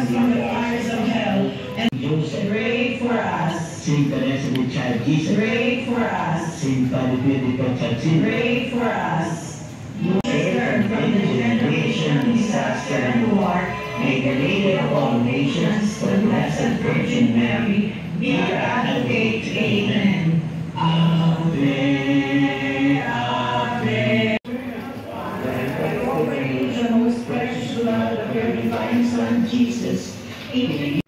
us from the fires of hell. And Joseph, pray for us. Saint Teresa with Child Jesus, Pray for us. Saint Panipid Constantine, Pray for us. Save from the generation, disaster, and war. May the Lady of all nations, the Blessed Virgin Mary, be our advocate. Amen. Ave, Ave. The most precious blood of your divine Son, Jesus. Amen.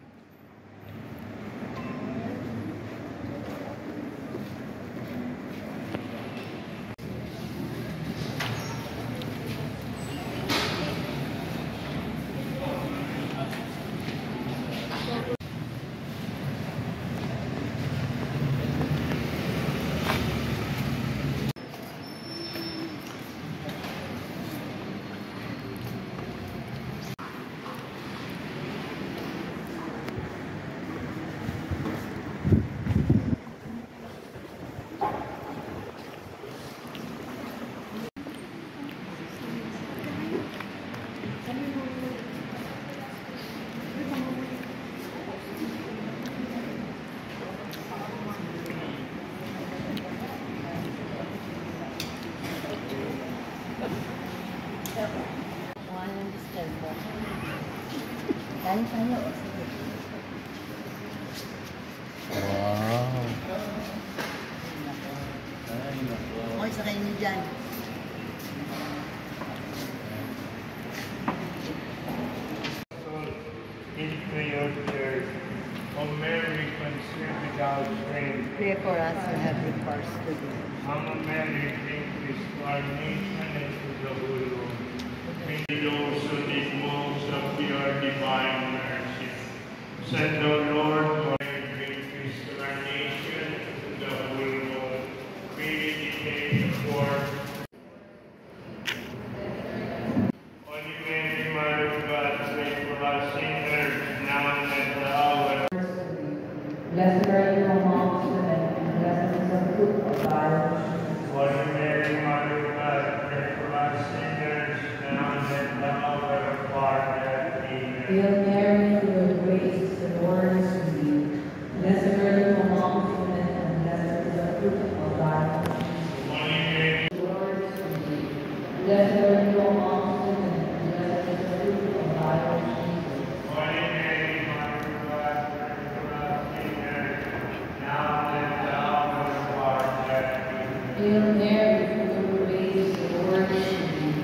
Wow. Okay, sakay niyo dyan. Into your church, O Mary, conceived without shame. Pray for us who have recourse to thee. Mama Mary, bring peace to our nation and to the whole world. May those who need most of your divine mercy. Send, O Lord, for bring peace to our nation and to the whole world. May we decay the poor. Holy Mary, Mother of God, pray for us sinners, now and at the hour. Blessed are you amongst women, and blessed is the fruit of thy womb. Holy Mary, Mother of God, pray for us sinners, now and at the hour of our death. Amen. Hail Mary, full of grace, the Lord is with thee. Blessed are you amongst women, and blessed is the fruit of thy womb. Holy Mary, The Lord is with thee. Blessed are you amongst women, and blessed is the fruit of thy womb. Holy Mary, Mother of God, pray for us sinners, now and at the hour of our death. Amen. Hail Mary, full of grace, the Lord is with thee.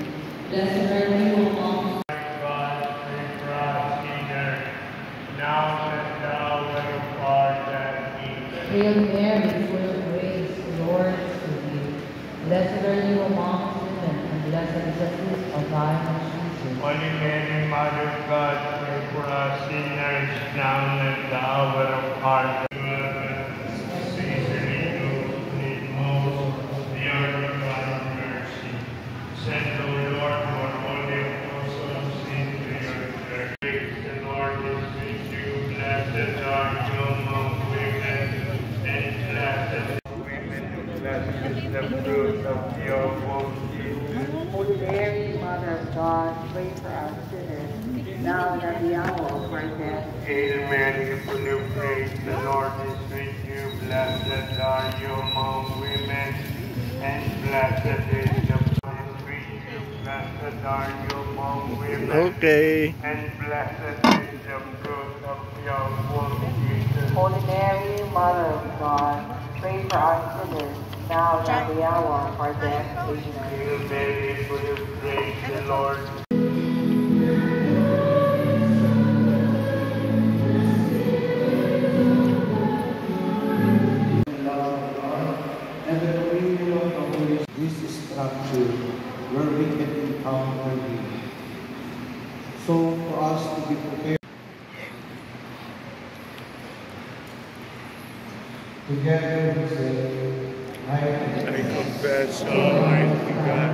Blessed are you amongst God, pray for us sinners, now and at the hour of our death. Amen. Hail Mary, full of grace, the Lord is with thee. Blessed are you amongst women, and blessed is the fruit of thy womb, Jesus. Holy Mary, Mother of God, pray for us sinners, now and at the hour of our death. Especially those who need most of your divine mercy. Send, O Lord, for holy apostles into your church. The Lord is with you. Blessed are you among women, and blessed is the fruit of your womb, Jesus. Holy Mary, Mother of God, pray for us sinners, now and at the hour of our death. Hail Mary, full of grace, the Lord is with you. Blessed are you among women, and blessed is the fruit of you. Blessed are you among women, Okay. and blessed is the fruit of your womb, Jesus. Holy Mary, Mother of God, pray for us sinners, now and at the hour of our death. Amen. Hail Mary, full of grace, the Lord and the communion of the Holy Spirit. This is structure where we can encounter Him. So for us to be prepared together, we say, I confess, Almighty God,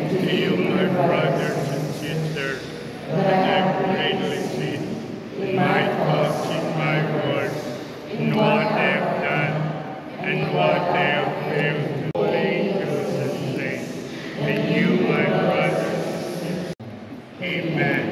to you, my brothers and sisters, that I have greatly sinned in my thoughts, in my words, in what I have done, and what I have failed to do, angels and saints, and you, my brothers and sisters. Amen.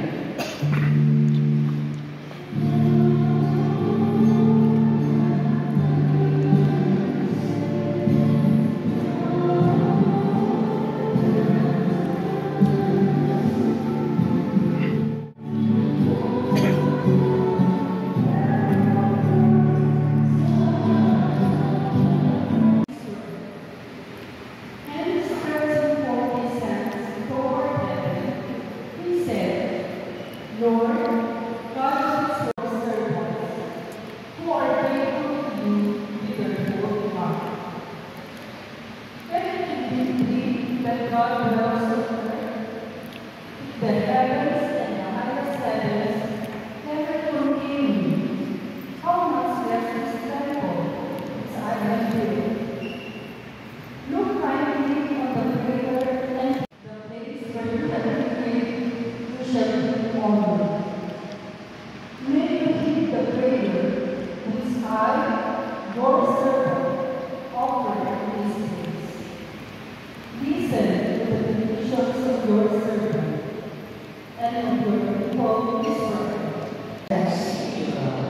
of your servant and of your Holy Spirit. Thanks be to God.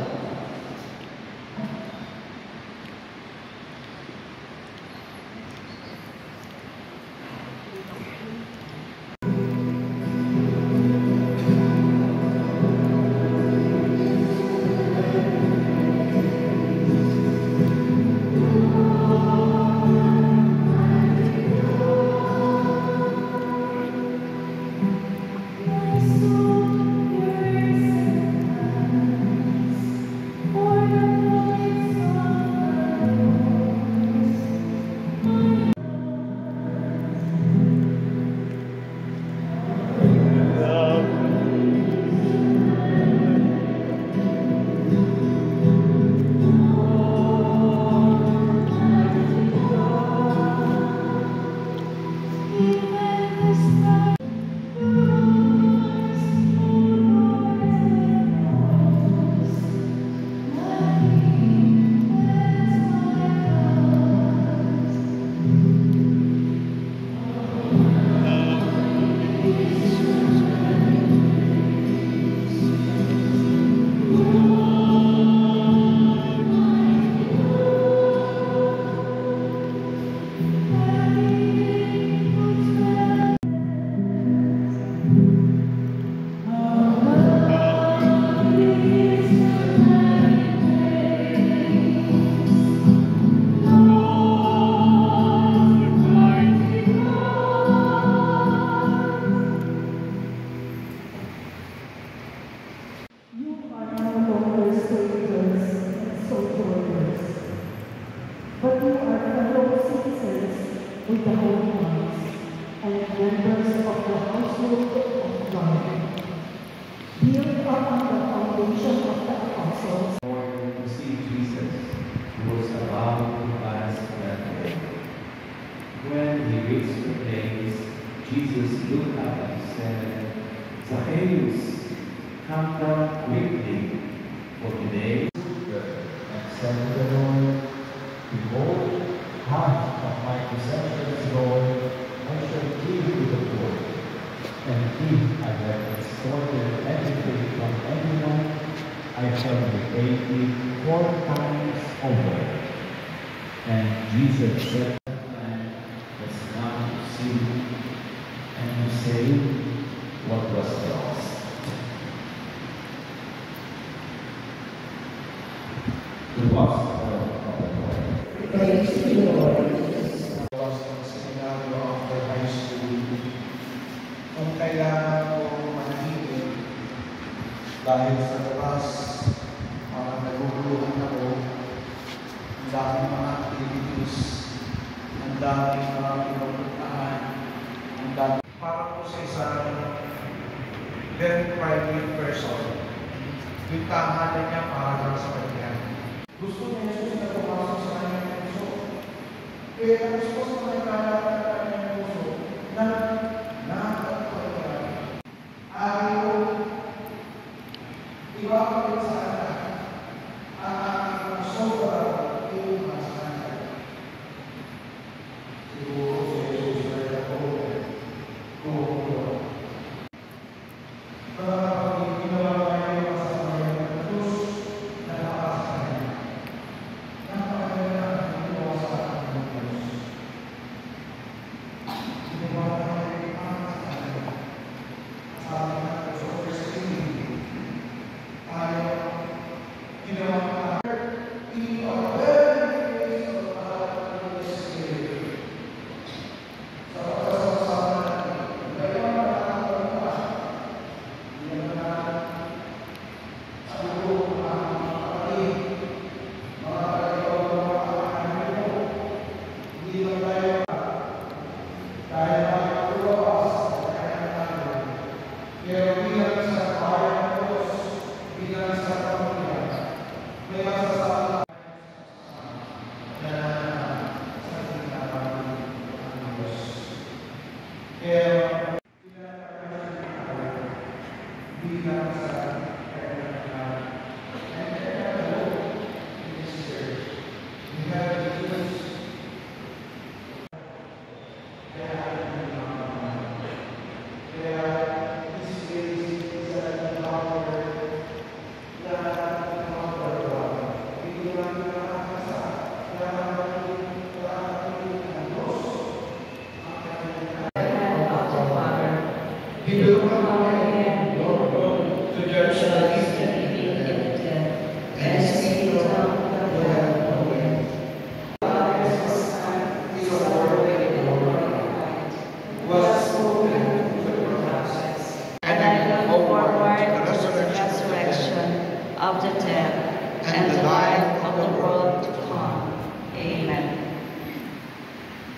But you are fellow citizens with the holy ones and members of the household of God. Built up on the foundation of the apostles. Lord, to see Jesus, who was about to pass that way. When he reached the place, Jesus looked up and said, Zacchaeus, come down quickly, for today. And said to the Lord, Behold, half of my possessions, Lord, I shall give to the poor. And if I have extorted anything from anyone, I shall repay it 4 times over. And Jesus said, that man was come to see and to say what was lost. The gospel of the Lord. Praise to the Lord. was ng seminaryo after high school. Kung kailangan ko manahimik dahil sa labas, naguguluhan ako, ang daming mga activities, ang daming mga pinupuntahan, ang daming para po sa isang very private person, yung tahanan niya para lang sa kanya. Gusto ni Jesus na pumasok sa kanyang puso. Kaya ang gusto sa mga kalatan ng kanyang puso na nakakapagpapagpapag. Ayaw, iba ka rin sa kanya. Ang aking sobra iuman sa kanya. Siguro si Jesus na rin ako. Kuhuro. Kapag ginawa tayo sa kanya ng Diyos, nakapasa kanya. Napakaganda ang ginawa sa akin ng Diyos.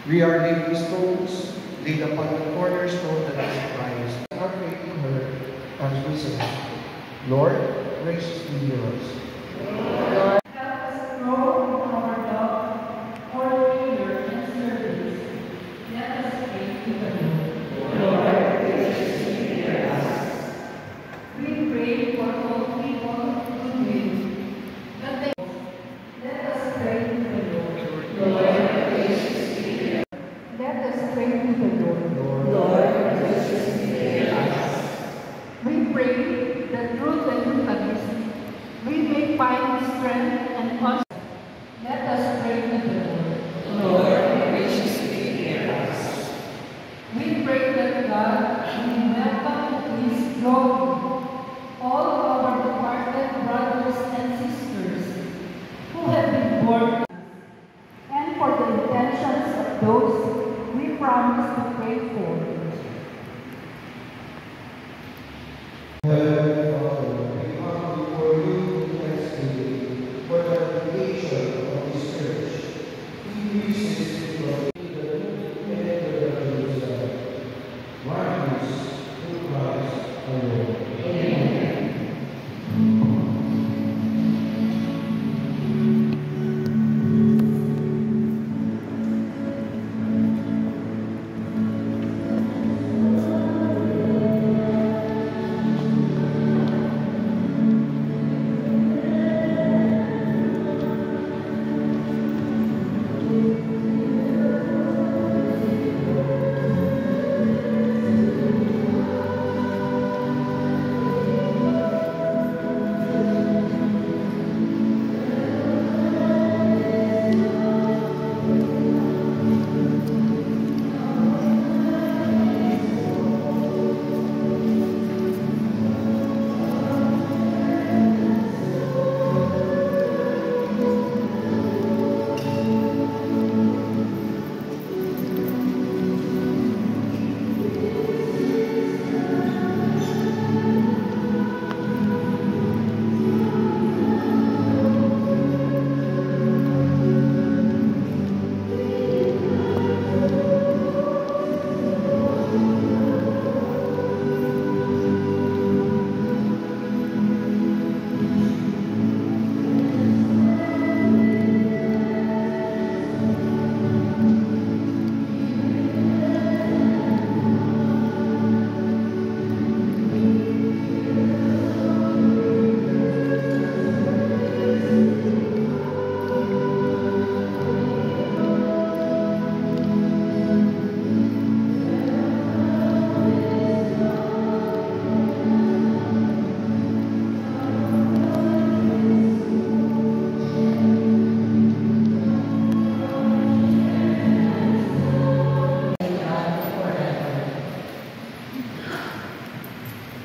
We are living stones, laid upon the cornerstone that is Christ. Our faith in her as we say, Lord, graciously hear us. Help us grow in our love for prayer and service. Let us pray to the Lord. We pray for all people goodwill, that they let us pray to the Lord. Let us pray to the Lord. We pray that through the Eucharist we may find strength and confidence. Let us pray to the Lord. We pray that God will welcome His glory all our departed brothers and sisters who have been born, and for the intentions of those we promise to pray for. Heavenly Father, we come before you thanksgiving for the dedication of this church. Increases in love and the Jerusalem. Grant this through Christ our Lord.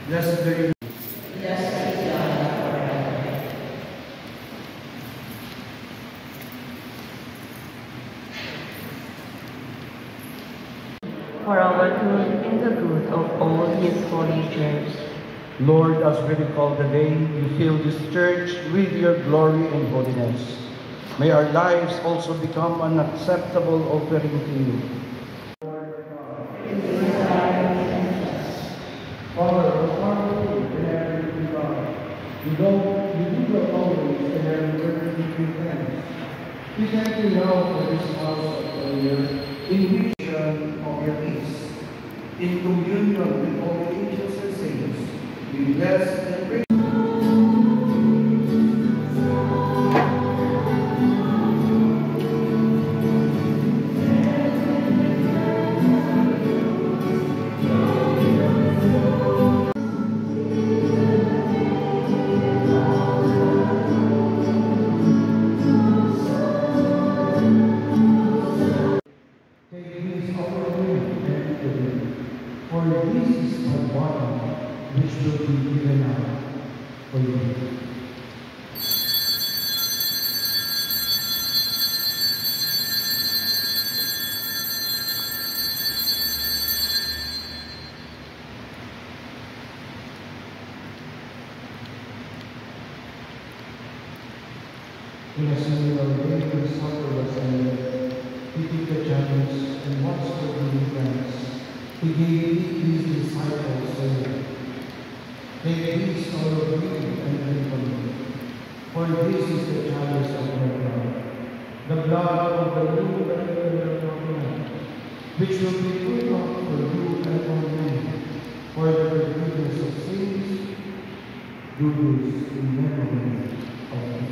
Blessed be you. For our good and the good of all His holy church. Lord, as we recall the day you fill this church with your glory and holiness, may our lives also become an acceptable offering to you. Father, in every God, you do not always in every word we give thanks. We thank you now for this house of prayer, in which of your peace, in communion with all the angels and saints, we bless and praise. For this is the body which will be given out for you. In a similar way, the supper was ended. He took the chalice, this is the chalice of your blood, the blood of the new and eternal covenant, which will be poured out for you and for me, for the forgiveness of sins. Do this in memory of me.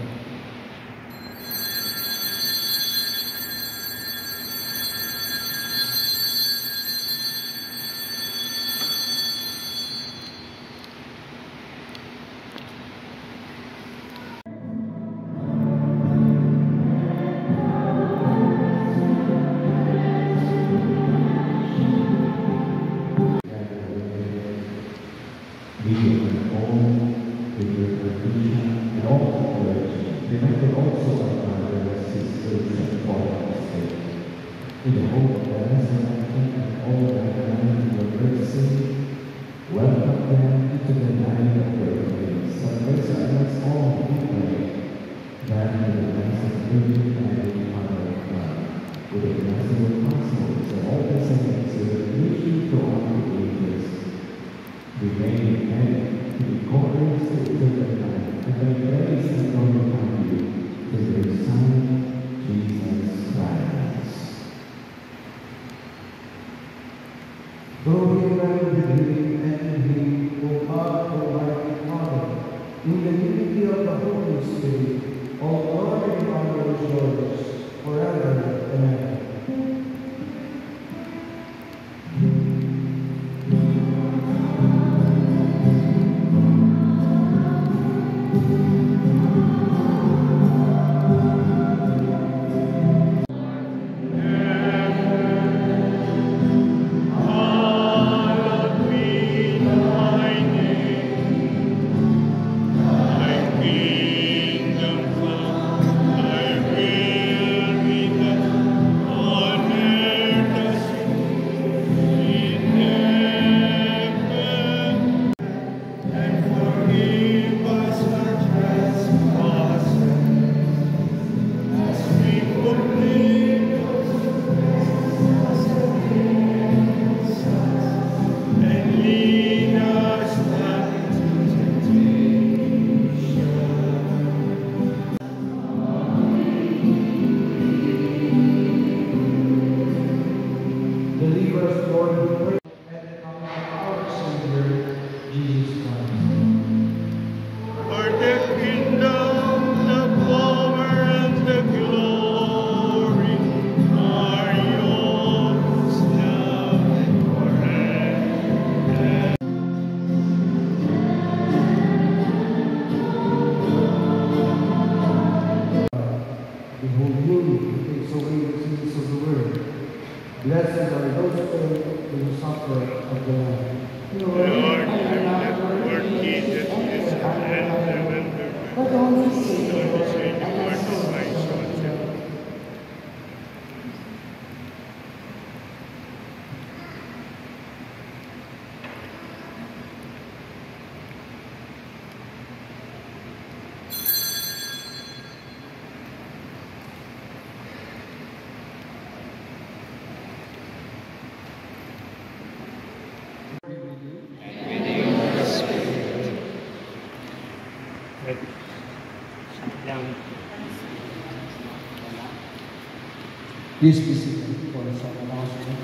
Please be seated for some announcement.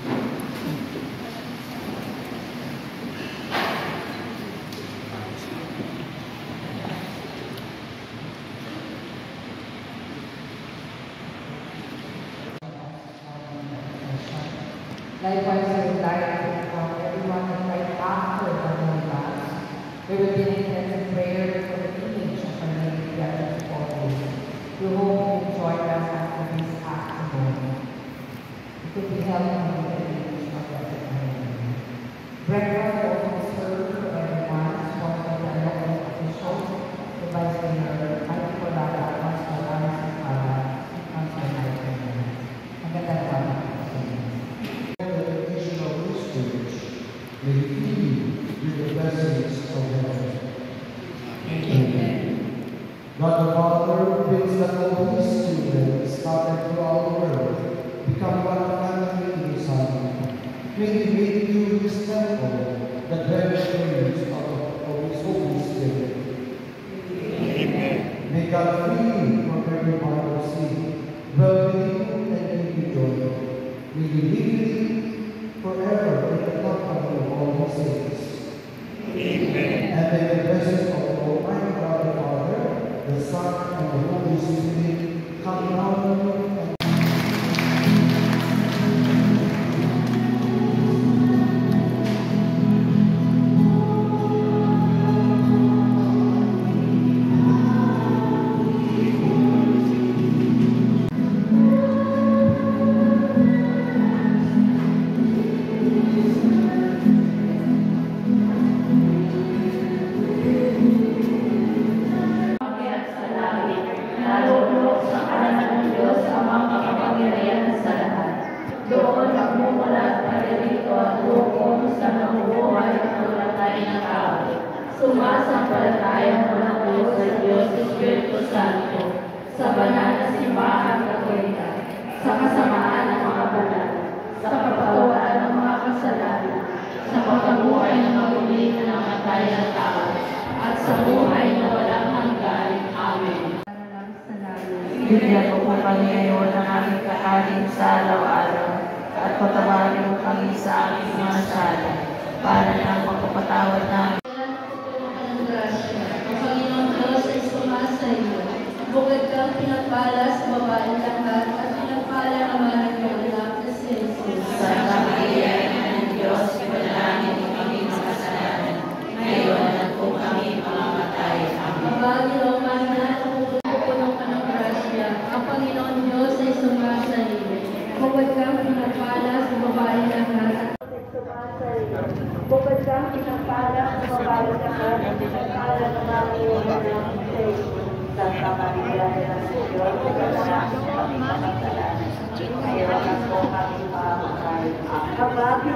Likewise, I would like to inform everyone that right after the Holy Mass, there will be an intensive prayer for the image of Our Lady of the Always. We hope you will join us after this afternoon. It will be held on the image of Blessed Mary. Breakfast will be served for everyone, sponsored by local officials, the Vice Mayor, Auntie Colada, Councilor Alice Espada, and Councilor Michael. Magandang gabi. May He fill you with the blessings of heaven. Amen. God the Father wills that all His children scattered throughout the world become one family in His Son. May He make you His temple, the dwelling place of His Holy Spirit. Amen. May God God free from every piracy, well-being and individual. May you live forever in the company of all the saints. Amen. And may the blessings of the Almighty God the Father, the Son, and the Holy Spirit come down on you and Sumasampalataya mo ng Diyos sa Diyos Espiritu Santo, sa banal na simbahan Katolika, sa kasamaan ng mga banal, sa kapatawaran ng mga kasalanan, sa pagkabuhay ng mabuli na namatay ng tao, at sa buhay na walang hanggan. Amen. Bigyan mo po kami ngayon ng aming kakanin sa araw-araw, at patawarin mo kami sa aming mga sala, para ng pagpapatawad namin. Bukod kang pinagpala sa babaeng lahat at pinagpala naman ang iyong anak na si Jesus. Santa Maria, Ina ng Diyos, ipanalangin mo kami makasalanan, ngayon at kung kami mamamatay. Amen. Panginoon, Maria, pupuno ka ng grasya, ang Panginoon Diyos ay sumasa iyo. Bukod kang pinagpala sa babaeng lahat at bukod kang pinagpala sa babaeng lahat at pinagpala naman ang iyong anak na si Jesus. Santa Maria, Ina ng Diyos, ipanalangin mo kami makasalanan, ngayon at kung kami mamamatay. Amen.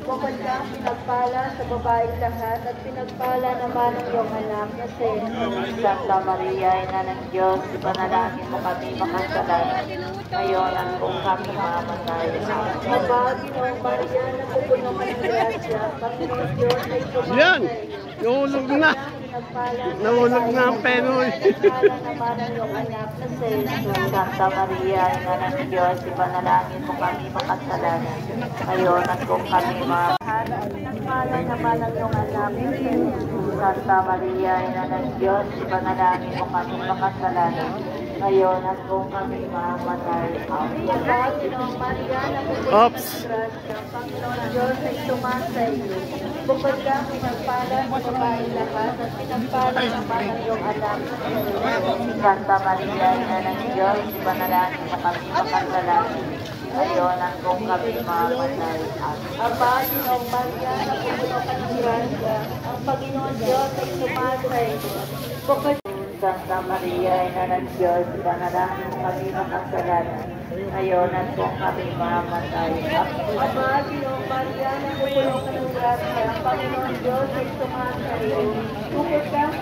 Bukod kang pinagpala sa babaeng lahat at pinagpala naman ang iyong anak na si Jesus. Santa Maria, Ina ng Diyos, ipanalangin mo kami makasalanan, ngayon at kung kami mamamatay. Panginoong Maria, napupuno ka ng grasya, Panginoon Diyos ay sumasa. Yan! Nahulog na! Nahulog na ang penoy! Santa Maria, Ina ng Diyos, ipanalangin mo kami makasalanan, ngayon at kung kami mamamatay. Naman ang iyong anak na si Jesus. Santa Maria, Ina ng Diyos, ipanalangin mo kami makasalanan, ngayon at kung kami mamamatay. Panginoong Maria, Oops! Panginoon Diyos ay sumasa iyo. Bukod kang pinagpala sa babaeng lahat at pinagpala naman ang iyong anak na si Jesus. Santa Maria, Ina ng Diyos, ipanalangin mo kami makasalanan, ngayon at kung kami mamamatay. Ang Panginoong Maria, napupuno ka ng grasya, ang Panginoon Diyos ay sumasa iyo. Bukod Santa Maria, Ina ng Diyos, ipanalangin mo kami makasalanan, ngayon at kung kami mamamatay. Ang Panginoong Maria, napupuno ka ng grasya, ang Panginoon Diyos ay sumasa iyo. Bukod kang